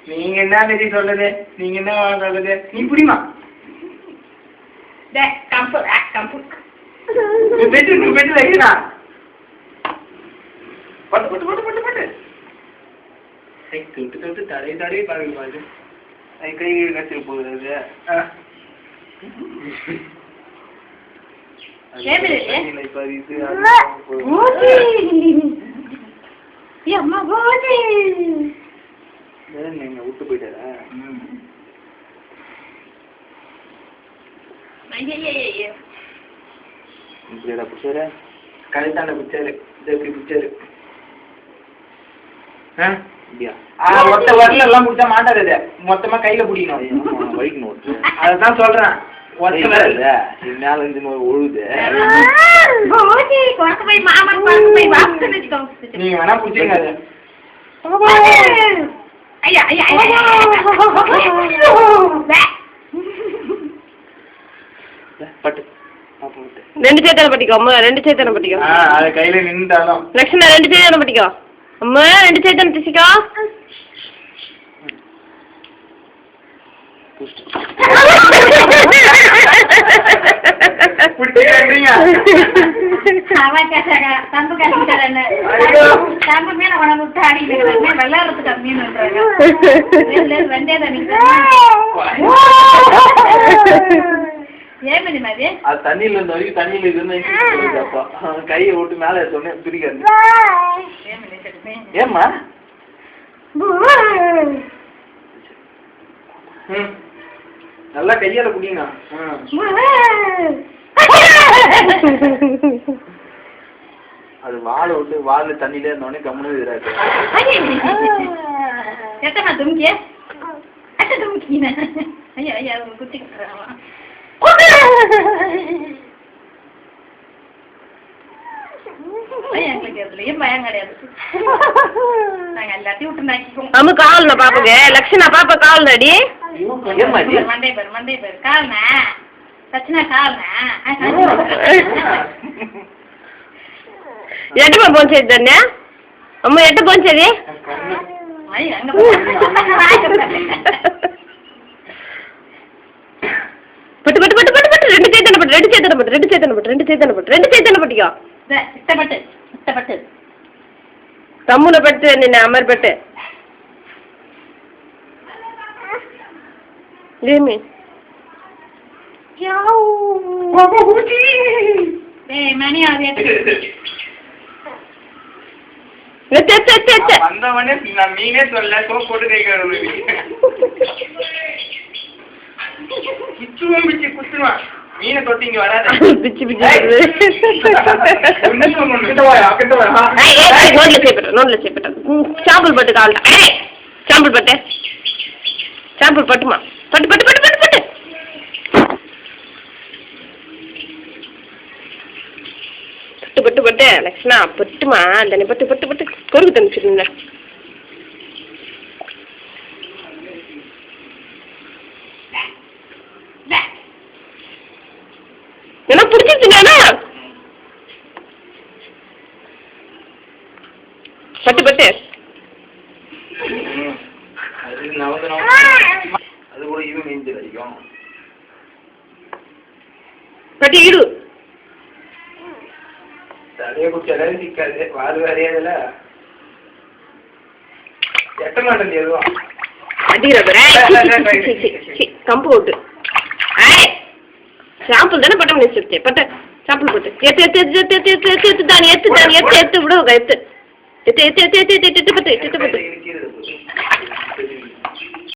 நீங்க என்ன பத்தி சொல்றது? நீங்க என்ன சொல்றது? நீ புரியுமா? பெட்டு வைக்கிறா பட்டு பட்டு பட்டு பட்டு பட்டு தொட்டு தொட்டு தடவை தடவை பாருங்க பாரு. கை கட்டி போகுது. நீங்க விட்டு போயிட்டாரா? இப்படிடா பிடிச்சாரு, கழுத்தாண்ட பிடிச்சாரு, இப்படி பிடிச்சாரு. மொத்த வரல எல்லாம் பிடிச்சா மாட்டாரு, மொத்தமா கையில பிடிக்கணும், வலிக்கணும். அதான் சொல்றேன், மேல இருந்து ஒழுது. நீங்க வேணா பிடிச்சிங்க அது. பட்டு ரெண்டு சேத்தனை பட்டிக்கோ அம்மா, ரெண்டு சேத்தனை பட்டிக்கோ. அது கையில நின்றாலும் லட்சுமணா ரெண்டு சேத்தனை பட்டிக்கோ அம்மா, ரெண்டு சேத்தனை திசிக்கோ. தண்ணியில இருந்த வரைக்கும் தண்ணியில இருந்து கையை விட்டு மேல சொன்ன பிரிக்காது. ஏம்மா நல்லா கையால குடிங்க. அது வாழை விட்டு வாழை தண்ணியில இருந்தோடனே கம்முனு இதாது. அம்மு காவல்னா பாப்புக்கு லட்சுமணா பாப்பா காவல்னாடி. எட்டுமா போன்சேரி தானே அம்மா, எட்டு போன்சேரி பட்டு பட்டு பட்டு பட்டு பட்டு ரெண்டு சேத்தனை பட்டு, ரெண்டு சேத்தனை பட்டு, ரெண்டு சேத்தனை பட்டு, ரெண்டு சேத்தனை பட்டு, ரெண்டு சேத்தனை பட்டிக்கோ. தம்முன பட்டு நின்ன அமர் பட்டு லேமி வந்தவனே நான் மீனே சொல்ல சோப் போட்டு கை கழுவி பிச்சு குத்துருவான். மீனை தொட்டி இங்க வராது. பிச்சு பிச்சு நோட்ல சேப்பிட்டேன். சாம்பிள் பட்டு காவல், சாம்பிள் பட்டு, சாம்பிள் பட்டுமா, பட்டு பட்டு பட்டு பட்டு பட்டு பட்டு பட்டு பட்டு லக்ஷ்மணா பட்டுமா, தண்ணி பட்டு பட்டு பட்டு கொருக்கு தந்துச்சுருந்தா. என்ன பிடிச்சிருச்சுங்க பட்டு பட்டு. அது கூட இது மீஞ்சல் அடிக்கும். பட்டு இடு தலையை குடிச்ச அளவு சிக்காது, வாது வரையாதுல எட்ட மாட்டேன் எதுவும் கம்பு ஓட்டு சாம்பிள் தானே பட்டம் நினைச்சிருச்சு. பட்டு சாம்பிள் போட்டு எத்து எத்து எத்து எத்து எத்து எத்து எத்து தானே எத்து தானே எத்து எத்து விடுங்க எத்து எத்து எத்து எத்து எத்து எத்து பட்டு எத்து பட்டு